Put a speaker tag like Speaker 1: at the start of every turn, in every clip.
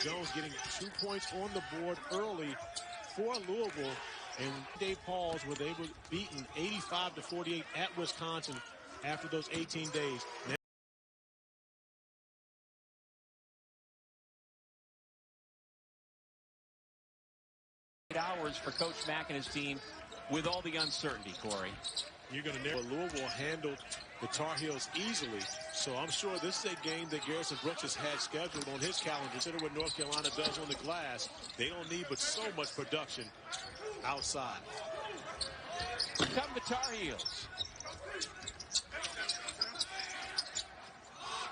Speaker 1: Jones getting 2 points on the board early for Louisville, and Dave Pauls were able to beaten 85-48 at Wisconsin after those 18 days.
Speaker 2: Hours for Coach Mack and his team with all the uncertainty, Corey.
Speaker 1: You're going to know Louisville handled the Tar Heels easily, so I'm sure this is a game that Garrison Brooks has had scheduled on his calendar. Consider what North Carolina does on the glass. They don't need but so much production outside.
Speaker 2: Come the Tar Heels.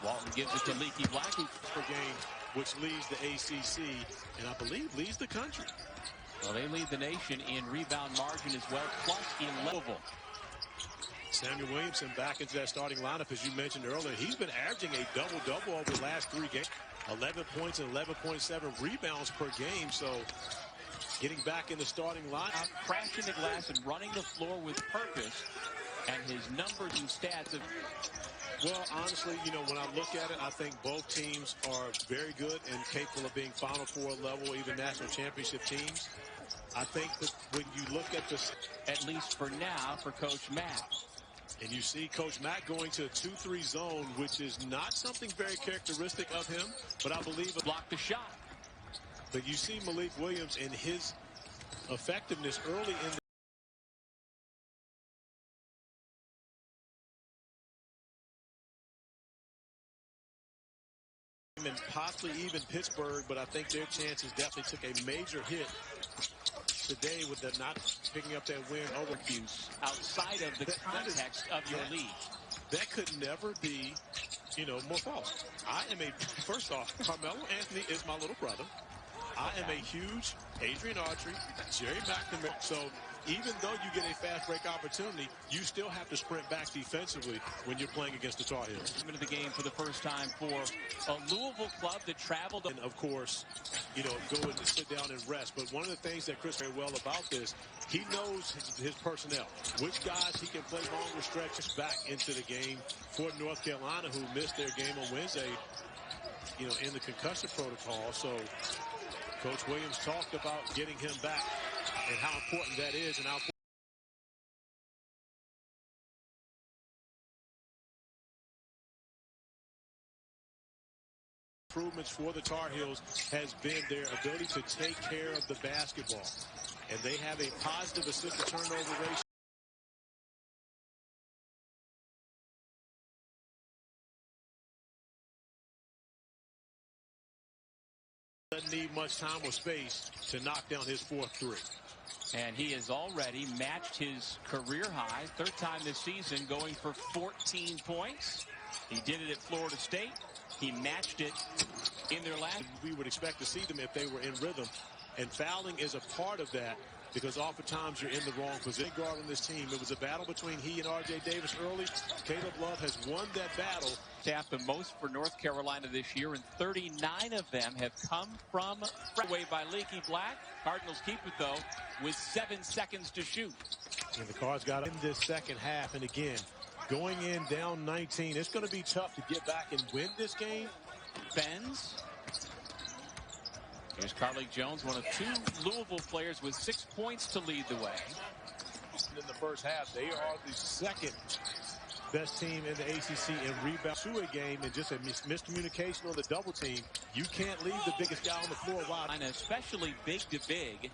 Speaker 2: Walton gives it to Leaky Black
Speaker 1: per game, which leads the ACC and I believe leads the country.
Speaker 2: Well, they lead the nation in rebound margin as well, plus in Louisville.
Speaker 1: Samuel Williamson back into that starting lineup, as you mentioned earlier. He's been averaging a double-double over the last 3 games. 11 points and 11.7 rebounds per game, so getting back in the starting lineup.
Speaker 2: Crashing the glass and running the floor with purpose, and his numbers and stats have...
Speaker 1: Well, honestly, you know, when I look at it, I think both teams are very good and capable of being Final Four level, even national championship teams. I think that when you look at this,
Speaker 2: at least for now, for Coach Mack.
Speaker 1: And you see Coach Mack going to a 2-3 zone, which is not something very characteristic of him, but I believe it
Speaker 2: blocked the shot.
Speaker 1: But you see Malik Williams and his effectiveness early in the and possibly even Pittsburgh, but I think their chances definitely took a major hit today with the not picking up that win over
Speaker 2: Hughes outside of the context of your league.
Speaker 1: That could never be, you know, more false. First off, Carmelo Anthony is my little brother. I am a huge Adrian Autry, Jerry McNamara. So even though you get a fast break opportunity, you still have to sprint back defensively when you're playing against the Tar Heels.
Speaker 2: Into the game for the first time for a Louisville club that traveled.
Speaker 1: And of course, you know, go and sit down and rest. But one of the things that Chris very well about this, he knows his personnel, which guys he can play longer stretches back into the game for North Carolina, who missed their game on Wednesday, you know, in the concussion protocol. So Coach Williams talked about getting him back and how important that is and how improvements for the Tar Heels has been their ability to take care of the basketball. And they have a positive assist to turnover ratio. Doesn't need much time or space to knock down his 4th 3.
Speaker 2: And he has already matched his career high, 3rd time this season, going for 14 points. He did it at Florida State. He matched it in their last.
Speaker 1: We would expect to see them if they were in rhythm. And fouling is a part of that because oftentimes you're in the wrong position. Guard on this team. It was a battle between he and R.J. Davis early. Caleb Love has won that battle.
Speaker 2: Tapped the most for North Carolina this year, and 39 of them have come from away by Leaky Black. Cardinals keep it, though, with 7 seconds to shoot.
Speaker 1: And the Cards got in this second half, and again, going in down 19, it's going to be tough to get back and win this game.
Speaker 2: Benz. Here's Carlik Jones, one of 2 Louisville players with 6 points to lead the way.
Speaker 1: In the first half, they are the 2nd best team in the ACC in rebound to a game, and just a miscommunication on the double team. You can't leave the biggest guy on the floor wide.
Speaker 2: And especially big to big.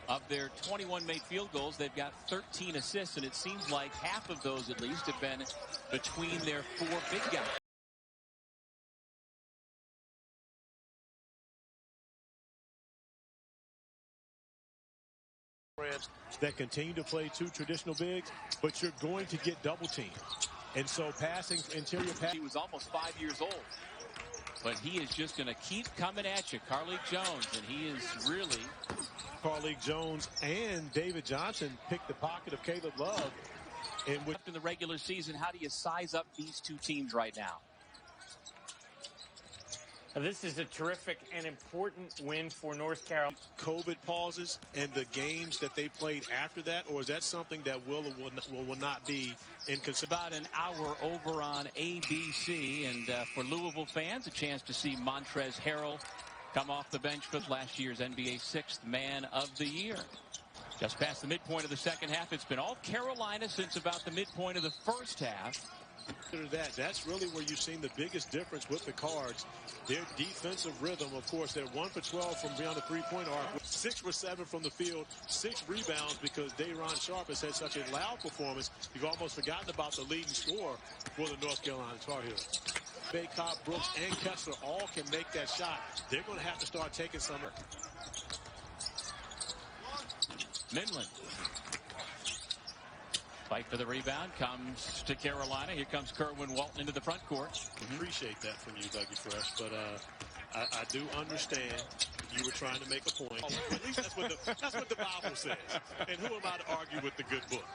Speaker 2: Of their 21 made field goals, they've got 13 assists, and it seems like half of those at least have been between their 4 big guys.
Speaker 1: That continue to play 2 traditional bigs, but you're going to get double teamed. And so passing, interior pass.
Speaker 2: He was almost 5 years old. But he is just going to keep coming at you, Carlik Jones, and he is really...
Speaker 1: Carlik Jones and David Johnson picked the pocket of Caleb Love. And
Speaker 2: in the regular season, how do you size up these 2 teams right now?
Speaker 3: This is a terrific and important win for North Carolina.
Speaker 1: COVID pauses and the games that they played after that, or is that something that will not be in consideration?
Speaker 2: About an hour over on ABC, and for Louisville fans, a chance to see Montrezl Harrell come off the bench for last year's NBA Sixth Man of the Year. Just past the midpoint of the second half. It's been all Carolina since about the midpoint of the first half.
Speaker 1: That's really where you've seen the biggest difference with the Cards. Their defensive rhythm, of course, they're 1 for 12 from beyond the three-point arc, 6 for 7 from the field, 6 rebounds because Day'Ron Sharpe has had such a loud performance. You've almost forgotten about the leading scorer for the North Carolina Tar Heels. Baycott, Brooks, and Kessler all can make that shot. They're going to have to start taking some.
Speaker 2: Midland. Fight for the rebound comes to Carolina. Here comes Kerwin Walton into the front court.
Speaker 1: Appreciate that from you, Dougie Fresh, but I do understand you were trying to make a point. At least that's what the Bible says. And who am I to argue with the good book?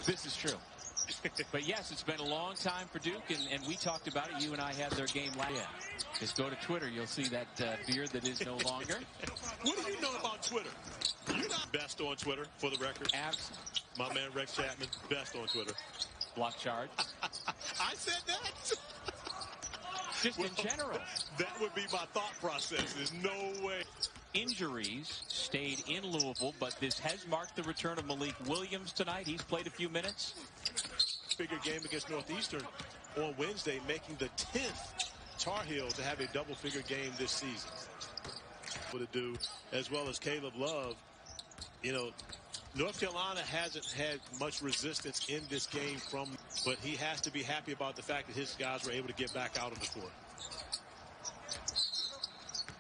Speaker 2: This is true. But yes, it's been a long time for Duke, and we talked about it. You and I had their game last year. Just go to Twitter. You'll see that beard that is no longer.
Speaker 1: What do you know about Twitter? You're not best on Twitter, for the record.
Speaker 2: Abs.
Speaker 1: My man Rex Chapman, best on Twitter.
Speaker 2: Block charge.
Speaker 1: I said that?
Speaker 2: Just in general.
Speaker 1: That would be my thought process. There's no way.
Speaker 2: Injuries stayed in Louisville, but this has marked the return of Malik Williams tonight. He's played a few minutes.
Speaker 1: Bigger game against Northeastern on Wednesday, making the 10th Tar Heel to have a double-figure game this season. What to do, as well as Caleb Love. You know, North Carolina hasn't had much resistance in this game but he has to be happy about the fact that his guys were able to get back out on the court.